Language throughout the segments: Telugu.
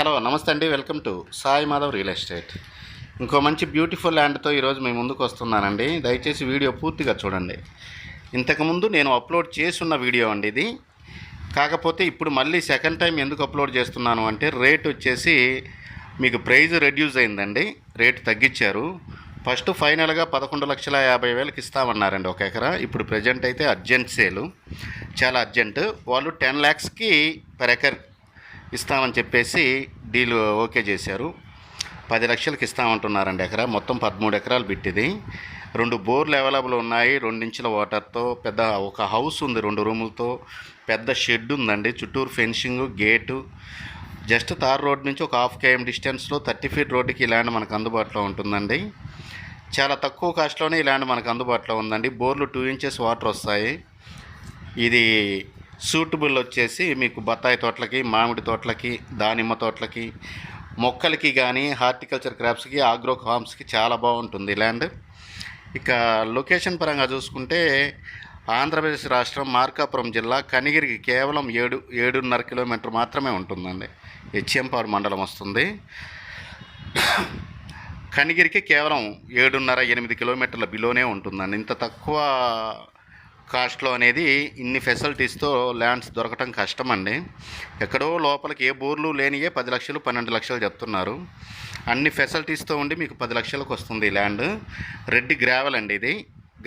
హలో నమస్తే అండి, welcome to Sai Madhav real estate. ఇంకో మంచి బ్యూటిఫుల్ ల్యాండ్తో ఈరోజు మీ ముందుకు వస్తున్నానండి. దయచేసి వీడియో పూర్తిగా చూడండి. ఇంతకుముందు నేను అప్లోడ్ చేసున్న వీడియో అండి ఇది. కాకపోతే ఇప్పుడు మళ్ళీ సెకండ్ టైం ఎందుకు అప్లోడ్ చేస్తున్నాను అంటే రేట్ వచ్చేసి మీకు ప్రైజ్ రెడ్యూస్ అయిందండి, రేటు తగ్గించారు. ఫస్ట్ ఫైనల్గా 11,50,000 ఇస్తామన్నారండి ఒక ఎకరా. ఇప్పుడు ప్రజెంట్ అయితే అర్జెంట్ సేలు, చాలా అర్జెంట్. వాళ్ళు 10 lakhsకి పర్ ఎకర్ ఇస్తామని చెప్పేసి డీల్ ఓకే చేశారు. 10 లక్షలకి ఇస్తామంటున్నారండి ఎకరా. మొత్తం 13 ఎకరాలు బిట్టిది. 2 బోర్లు అవైలబుల్ ఉన్నాయి, 2 ఇంచుల వాటర్తో. పెద్ద ఒక హౌస్ ఉంది 2 రూములతో. పెద్ద షెడ్ ఉందండి, చుట్టూరు fencing, gate. Just tar road నుంచి ఒక 1/2 km డిస్టెన్స్లో 30 feet రోడ్డుకి ఈ ల్యాండ్ మనకు అందుబాటులో ఉంటుందండి. చాలా తక్కువ కాస్ట్లోనే ఈ ల్యాండ్ మనకు అందుబాటులో ఉందండి. బోర్లు 2 inches వాటర్ వస్తాయి. ఇది సూటబుల్ వచ్చేసి మీకు బత్తాయి తోటలకి, మామిడి తోటలకి, దానిమ్మ తోటలకి, మొక్కలకి కానీ హార్టికల్చర్ క్రాప్స్కి, ఆగ్రో ఫార్మ్స్కి చాలా బాగుంటుంది ల్యాండ్. ఇక లొకేషన్ పరంగా చూసుకుంటే ఆంధ్రప్రదేశ్ రాష్ట్రం మార్కాపురం జిల్లా, కనిగిరికి కేవలం 7.5 కిలోమీటర్ మాత్రమే ఉంటుందండి. హెచ్ఎంపాడు మండలం వస్తుంది. కనిగిరికి కేవలం 7.5-8 కిలోమీటర్ల బిలోనే ఉంటుందండి. ఇంత తక్కువ కాస్ట్లో అనేది ఇన్ని ఫెసిలిటీస్తో ల్యాండ్స్ దొరకటం కష్టం అండి. ఎక్కడో లోపలికి ఏ బోర్లు లేనియే 10 లక్షలు 12 లక్షలు చెప్తున్నారు. అన్ని ఫెసిలిటీస్తో ఉండి మీకు 10 లక్షలకు వస్తుంది ఈ ల్యాండ్. రెడ్ గ్రావెల్ అండి, ఇది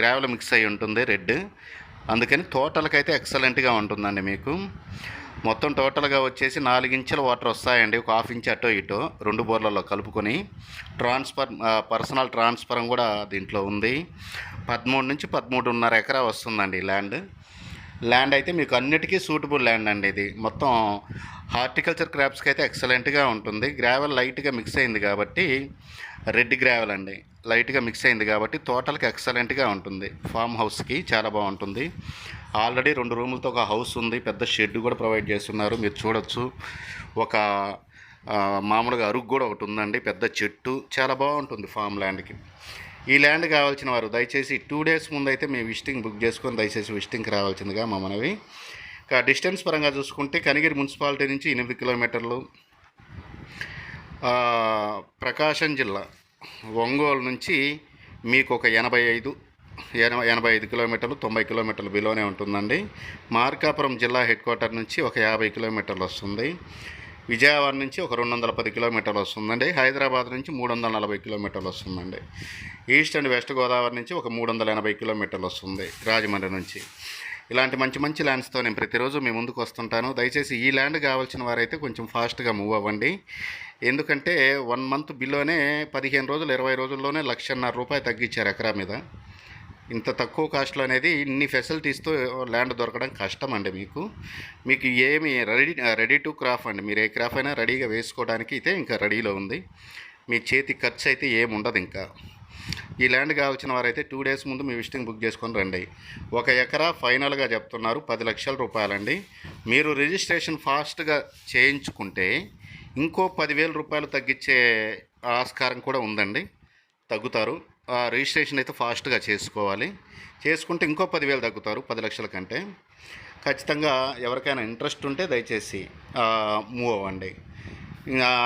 గ్రావెల్ మిక్స్ అయి ఉంటుంది రెడ్. అందుకని తోటలకైతే ఎక్సలెంట్గా ఉంటుందండి మీకు. మొత్తం టోటల్గా వచ్చేసి 4 ఇంచుల వాటర్ వస్తాయండి, ఒక 1/2 ఇంచ్ అటో ఇటో 2 బోర్లలో కలుపుకొని. పర్సనల్ ట్రాన్స్ఫర్ కూడా దీంట్లో ఉంది. 13 నుంచి 13.5 ఎకరా వస్తుందండి ల్యాండ్ అయితే మీకు అన్నిటికీ సూటబుల్ ల్యాండ్ అండి ఇది. మొత్తం హార్టికల్చర్ క్రాప్స్కి అయితే ఎక్సలెంట్గా ఉంటుంది. గ్రావెల్ లైట్గా మిక్స్ అయింది కాబట్టి, రెడ్ గ్రావెల్ అండి, లైట్గా మిక్స్ అయింది కాబట్టి తోటలకి ఎక్సలెంట్గా ఉంటుంది. ఫామ్ హౌస్కి చాలా బాగుంటుంది. ఆల్రెడీ 2 రూములతో ఒక హౌస్ ఉంది, పెద్ద షెడ్ కూడా ప్రొవైడ్ చేస్తున్నారు, మీరు చూడొచ్చు. ఒక మామూలుగా అరుగు కూడా ఒకటి ఉందండి, పెద్ద చెట్టు. చాలా బాగుంటుంది ఫామ్ ల్యాండ్కి. ఈ ల్యాండ్ కావాల్సిన వారు దయచేసి 2 days ముందు అయితే మీ విజిటింగ్ బుక్ చేసుకొని దయచేసి విజిటింగ్కి రావాల్సిందిగా మా మనవి. ఇక డిస్టెన్స్ పరంగా చూసుకుంటే కనిగిరి మున్సిపాలిటీ నుంచి 8 కిలోమీటర్లు, ప్రకాశం జిల్లా ఒంగోలు నుంచి మీకు ఒక 85 కిలోమీటర్లు 90 కిలోమీటర్లు బిలోనే ఉంటుందండి. మార్కాపురం జిల్లా హెడ్ క్వార్టర్ నుంచి ఒక 50 కిలోమీటర్లు వస్తుంది. విజయవాడ నుంచి ఒక 210 కిలోమీటర్లు వస్తుందండి. హైదరాబాద్ నుంచి 340 కిలోమీటర్లు వస్తుందండి. ఈస్ట్ అండ్ వెస్ట్ గోదావరి నుంచి ఒక 380 కిలోమీటర్లు వస్తుంది రాజమండ్రి నుంచి. ఇలాంటి మంచి మంచి ల్యాండ్స్తో నేను ప్రతిరోజు మీ ముందుకు వస్తుంటాను. దయచేసి ఈ ల్యాండ్ కావాల్సిన వారైతే కొంచెం ఫాస్ట్గా మూవ్ అవ్వండి. ఎందుకంటే 1 month బిల్లోనే 15 రోజులు 20 రోజుల్లోనే ₹1,50,000 తగ్గించారు ఎకరా మీద. ఇంత తక్కువ కాస్ట్లో అనేది ఇన్ని ఫెసిలిటీస్తో ల్యాండ్ దొరకడం కష్టం అండి మీకు ఏమి రెడీ టు క్రాప్ అండి. మీరు ఏ క్రాప్ అయినా రెడీగా వేసుకోవడానికి అయితే ఇంకా రెడీలో ఉంది. మీ చేతి ఖర్చు అయితే ఏముండదు. ఇంకా ఈ ల్యాండ్ కావాల్సిన వారైతే 2 days ముందు మీ విజిటింగ్ బుక్ చేసుకొని రండి. ఒక ఎకరా ఫైనల్గా చెప్తున్నారు ₹10 లక్షలు. మీరు రిజిస్ట్రేషన్ ఫాస్ట్గా చేయించుకుంటే ఇంకో ₹10,000 తగ్గించే ఆస్కారం కూడా ఉందండి, తగ్గుతారు. రిజిస్ట్రేషన్ అయితే ఫాస్ట్గా చేసుకుంటే ఇంకో 10,000 తగ్గుతారు 10 లక్షల కంటే. ఖచ్చితంగా ఎవరికైనా ఇంట్రెస్ట్ ఉంటే దయచేసి మూవ్ అవ్వండి.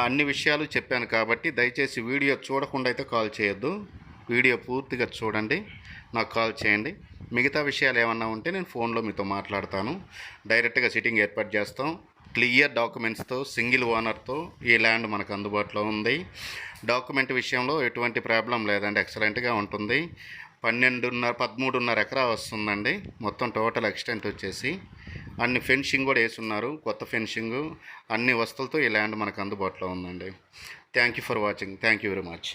అన్ని విషయాలు చెప్పాను కాబట్టి దయచేసి వీడియో చూడకుండా అయితే కాల్ చేయొద్దు. వీడియో పూర్తిగా చూడండి, నాకు కాల్ చేయండి. మిగతా విషయాలు ఏమన్నా ఉంటే నేను ఫోన్లో మీతో మాట్లాడతాను. డైరెక్ట్గా సిట్టింగ్ ఏర్పాటు చేస్తాం. క్లియర్ డాక్యుమెంట్స్తో, సింగిల్ ఓనర్తో ఈ ల్యాండ్ మనకు అందుబాటులో ఉంది. డాక్యుమెంట్ విషయంలో ఎటువంటి ప్రాబ్లం లేదండి, ఎక్సలెంట్గా ఉంటుంది. 13.5 ఎకరా వస్తుందండి మొత్తం టోటల్ ఎక్స్టెంట్ వచ్చేసి. అన్ని ఫెన్సింగ్ కూడా వేసున్నారు, కొత్త ఫెన్సింగ్. అన్ని వస్తువులతో ఈ ల్యాండ్ మనకు అందుబాటులో ఉందండి. Thank you for watching. Thank you very much.